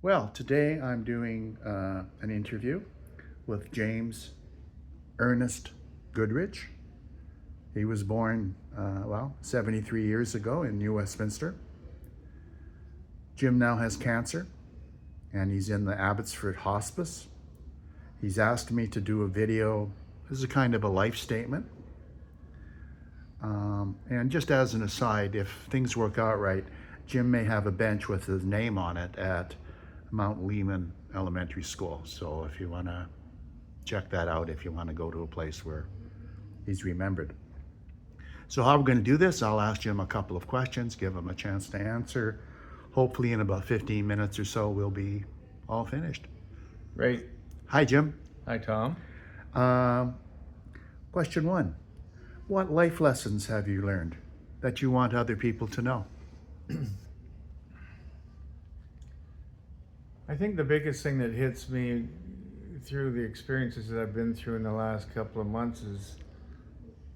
Well, today I'm doing an interview with James Ernest Goodridge. He was born, 73 years ago in New Westminster. Jim now has cancer and he's in the Abbotsford Hospice. He's asked me to do a video as a kind of a life statement. And just as an aside, if things work out right, Jim may have a bench with his name on it at Mount Lehman Elementary School. So if you want to check that out, if you want to go to a place where he's remembered. So how we're going to do this, I'll ask Jim a couple of questions, give him a chance to answer. Hopefully in about 15 minutes or so, we'll be all finished. Great. Hi, Jim. Hi, Tom. Question one, what life lessons have you learned that you want other people to know? I think the biggest thing that hits me through the experiences that I've been through in the last couple of months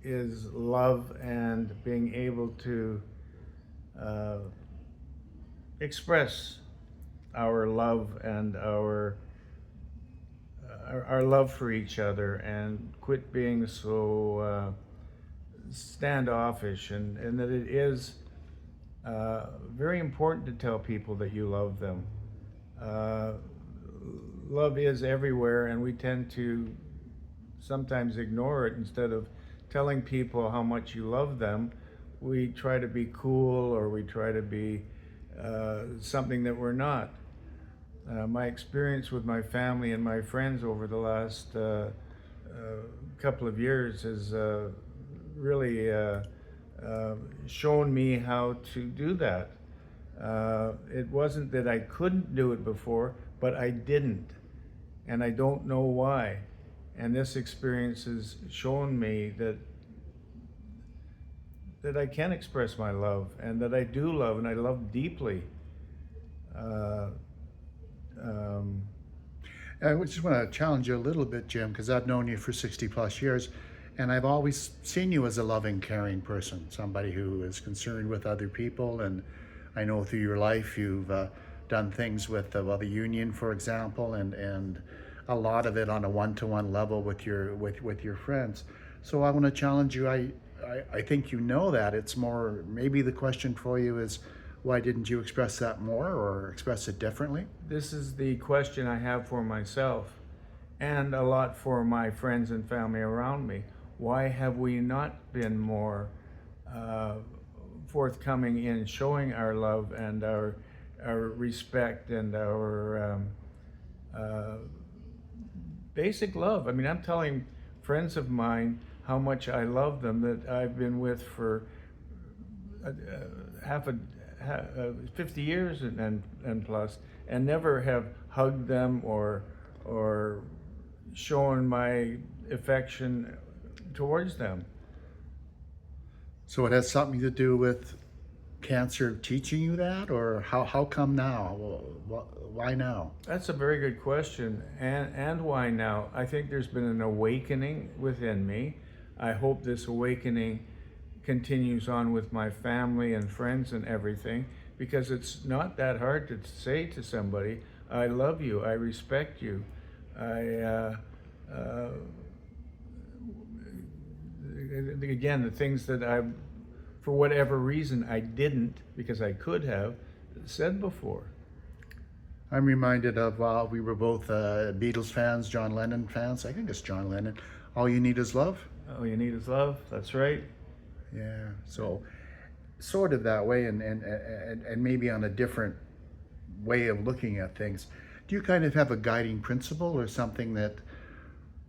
is love and being able to express our love and our love for each other, and quit being so standoffish, and that it is very important to tell people that you love them. Love is everywhere, and we tend to sometimes ignore it. Instead of telling people how much you love them, we try to be cool, or we try to be something that we're not. My experience with my family and my friends over the last couple of years has really shown me how to do that. It wasn't that I couldn't do it before, but I didn't, and I don't know why. And this experience has shown me that I can express my love, and that I do love, and I love deeply. I just want to challenge you a little bit, Jim, because I've known you for 60 plus years, and I've always seen you as a loving, caring person, somebody who is concerned with other people. And I know through your life you've done things with the union, for example, and a lot of it on a one-to-one level with your friends. So I want to challenge you. I think you know that. It's more, maybe the question for you is, why didn't you express that more or express it differently? This is the question I have for myself, and a lot for my friends and family around me. Why have we not been more forthcoming in showing our love and our respect and our basic love? I mean, I'm telling friends of mine how much I love them, that I've been with for 50 years and plus, and never have hugged them or shown my affection towards them. So it has something to do with cancer teaching you that, or how come now? Why now? That's a very good question. And why now? I think there's been an awakening within me. I hope this awakening continues on with my family and friends and everything, because it's not that hard to say to somebody, I love you, I respect you, again, the things that for whatever reason, I didn't, because I could have said before. I'm reminded of we were both Beatles fans, John Lennon fans. I think it's John Lennon. All you need is love. All you need is love. That's right. Yeah. So, sort of that way, and maybe on a different way of looking at things. Do you kind of have a guiding principle or something that,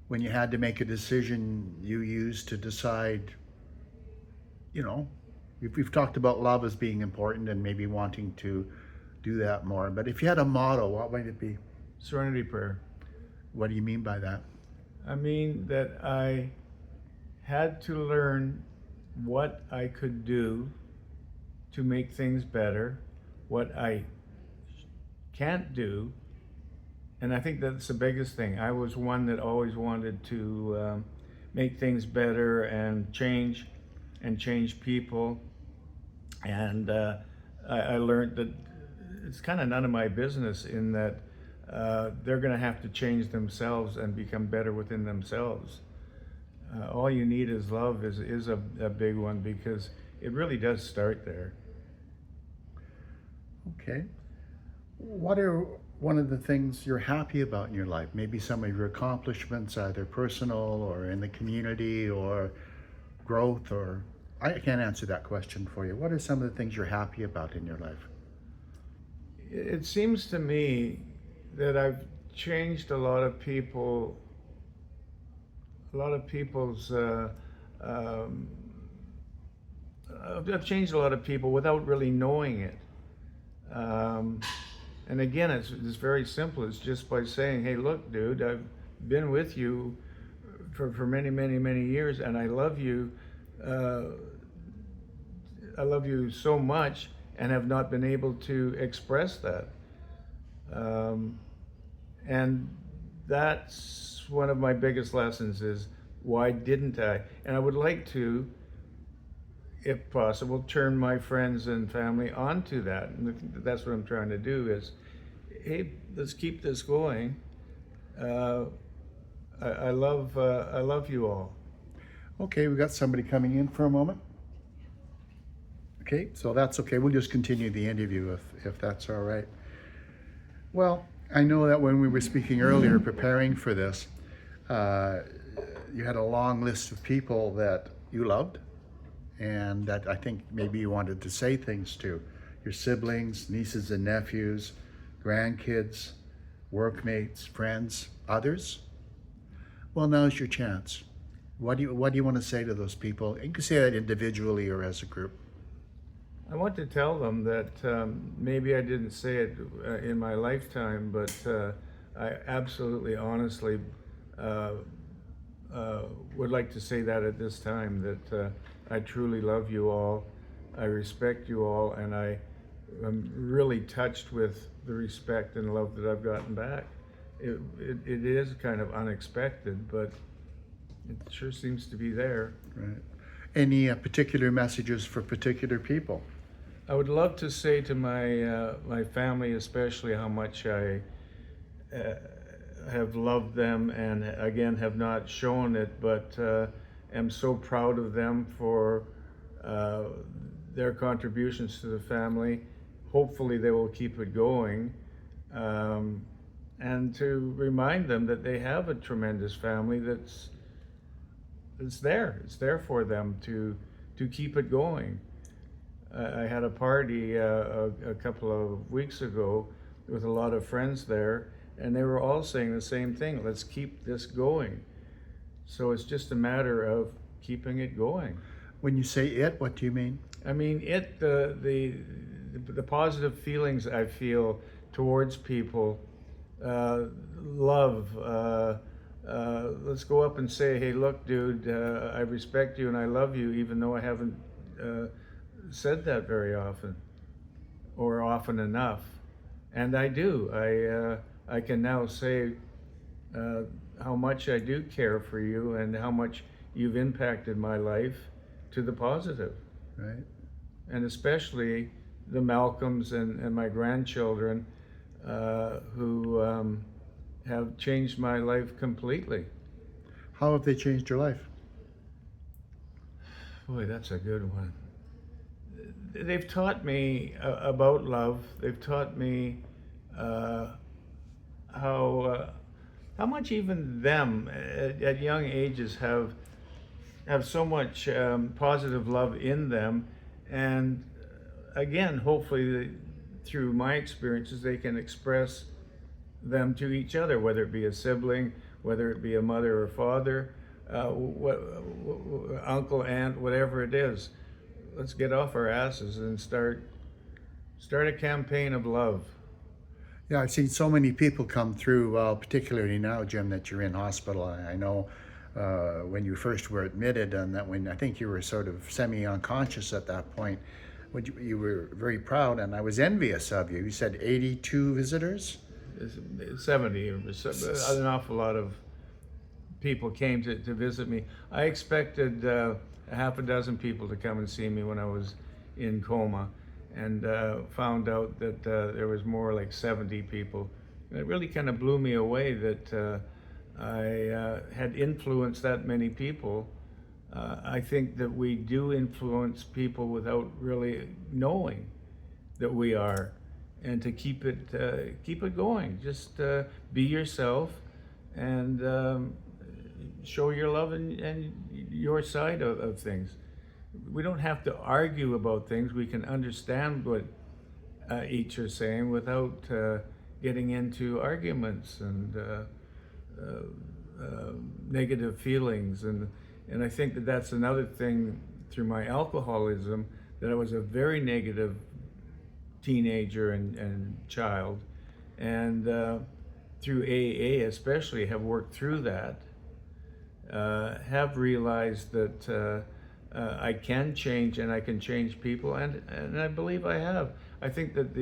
when you had to make a decision, you used to decide? You know, we've talked about love as being important and maybe wanting to do that more. But if you had a motto, what might it be? Serenity prayer. What do you mean by that? I mean that I had to learn what I could do to make things better, what I can't do. And I think that's the biggest thing. I was one that always wanted to make things better and change people. And I learned that it's kind of none of my business in that they're going to have to change themselves and become better within themselves. All you need is love is a big one, because it really does start there. Okay. What are one of the things you're happy about in your life? Maybe some of your accomplishments, either personal or in the community, or growth, or I can't answer that question for you. What are some of the things you're happy about in your life? It seems to me that I've changed a lot of people's um, I've changed a lot of people without really knowing it. Um, and again, it's very simple. It's just by saying, "Hey, look, dude, I've been with you for many, many, many years, and I love you. Uh, I love you so much, and have not been able to express that." Um, and that's one of my biggest lessons: is why didn't I? And I would like to, if possible, turn my friends and family onto that. And that's what I'm trying to do is, hey, let's keep this going. Uh, I love you all. Okay, we got somebody coming in for a moment. Okay, so that's okay. We'll just continue the interview if that's all right. Well, I know that when we were speaking earlier, preparing for this, uh, you had a long list of people that you loved and that I think maybe you wanted to say things to. Your siblings, nieces and nephews, grandkids, workmates, friends, others. Well, now's your chance. What do you want to say to those people? You can say that individually or as a group. I want to tell them that maybe I didn't say it in my lifetime, but I absolutely, honestly would like to say that at this time, that I truly love you all, I respect you all, and I am really touched with the respect and love that I've gotten back. It is kind of unexpected, but it sure seems to be there. Right. Any particular messages for particular people? I would love to say to my family, especially, how much I have loved them, and again have not shown it, but am so proud of them for their contributions to the family. Hopefully they will keep it going, and to remind them that they have a tremendous family that's there. It's there for them to keep it going. I had a party a couple of weeks ago with a lot of friends there, and they were all saying the same thing: let's keep this going. So it's just a matter of keeping it going. When you say it, what do you mean? I mean, the positive feelings I feel towards people, love. Let's go up and say, "Hey, look, dude, I respect you and I love you," even though I haven't said that very often or often enough. And I do. I can now say how much I do care for you and how much you've impacted my life to the positive. Right. And especially the Malcolms and my grandchildren who have changed my life completely. How have they changed your life? Boy, that's a good one. They've taught me about love. They've taught me how much even them at young ages have so much positive love in them, and again, hopefully through my experiences, they can express them to each other, whether it be a sibling, whether it be a mother or father, uncle, aunt, whatever it is. Let's get off our asses and start a campaign of love. Yeah, I've seen so many people come through, well, particularly now, Jim, that you're in hospital. I know when you first were admitted, and that when I think you were sort of semi-unconscious at that point, you were very proud, and I was envious of you. You said 82 visitors? 70, an awful lot of people came to visit me. I expected a half a dozen people to come and see me when I was in coma, and found out that there was more like 70 people. And it really kind of blew me away that I had influenced that many people. I think that we do influence people without really knowing that we are, and to keep it going. Just be yourself, and show your love and your side of things. We don't have to argue about things. We can understand what each are saying without getting into arguments and negative feelings. And I think that that's another thing through my alcoholism, that I was a very negative teenager and child. And through AA especially, have worked through that, have realized that I can change, and I can change people, and I believe I have. I think that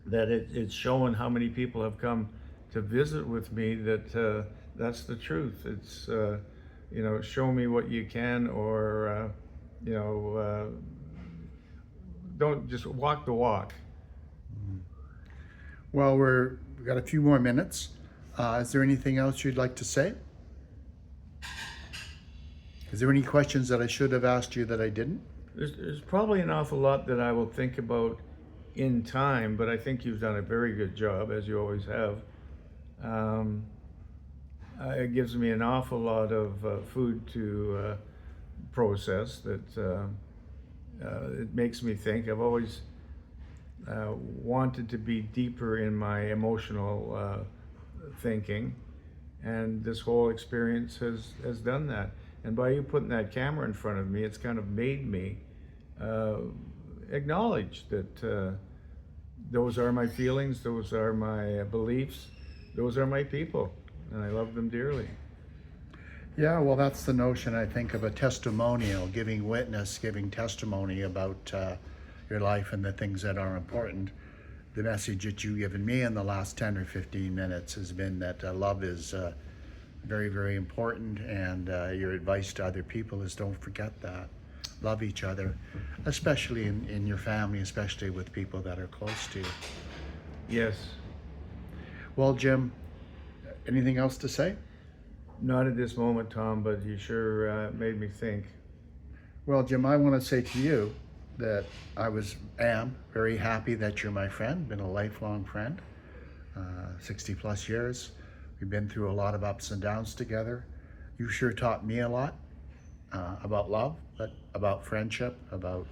that it's shown how many people have come to visit with me, that that's the truth. It's show me what you can, or don't just walk the walk. Well, we've got a few more minutes. Is there anything else you'd like to say? Is there any questions that I should have asked you that I didn't? There's probably an awful lot that I will think about in time, but I think you've done a very good job, as you always have. It gives me an awful lot of food to process. That it makes me think. I've always wanted to be deeper in my emotional thinking, and this whole experience has done that. And by you putting that camera in front of me, it's kind of made me acknowledge that those are my feelings, those are my beliefs, those are my people, and I love them dearly. Yeah, well, that's the notion, I think, of a testimonial, giving witness, giving testimony about your life and the things that are important. The message that you've given me in the last 10 or 15 minutes has been that love is very, very important, and your advice to other people is don't forget that. Love each other, especially in your family, especially with people that are close to you. Yes. Well, Jim, anything else to say? Not at this moment, Tom, but you sure made me think. Well, Jim, I want to say to you that I am very happy that you're my friend, been a lifelong friend, 60 plus years. We've been through a lot of ups and downs together. You sure taught me a lot about love, but about friendship, about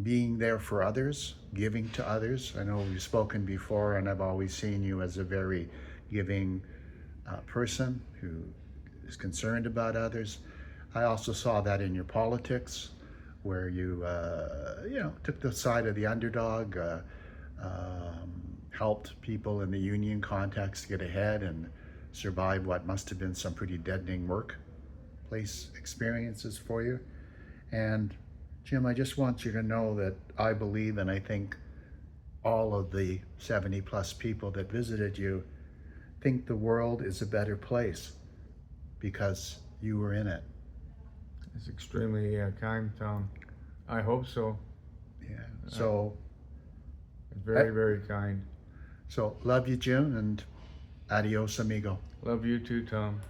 being there for others, giving to others. I know we've spoken before, and I've always seen you as a very giving person who is concerned about others. I also saw that in your politics, where you took the side of the underdog, helped people in the union context get ahead and survive what must have been some pretty deadening workplace experiences for you. And Jim, I just want you to know that I believe, and I think all of the 70 plus people that visited you think the world is a better place because you were in it. It's extremely kind, Tom. I hope so. Yeah. So very, very kind. So love you, Jim, and adios, amigo. Love you too, Tom.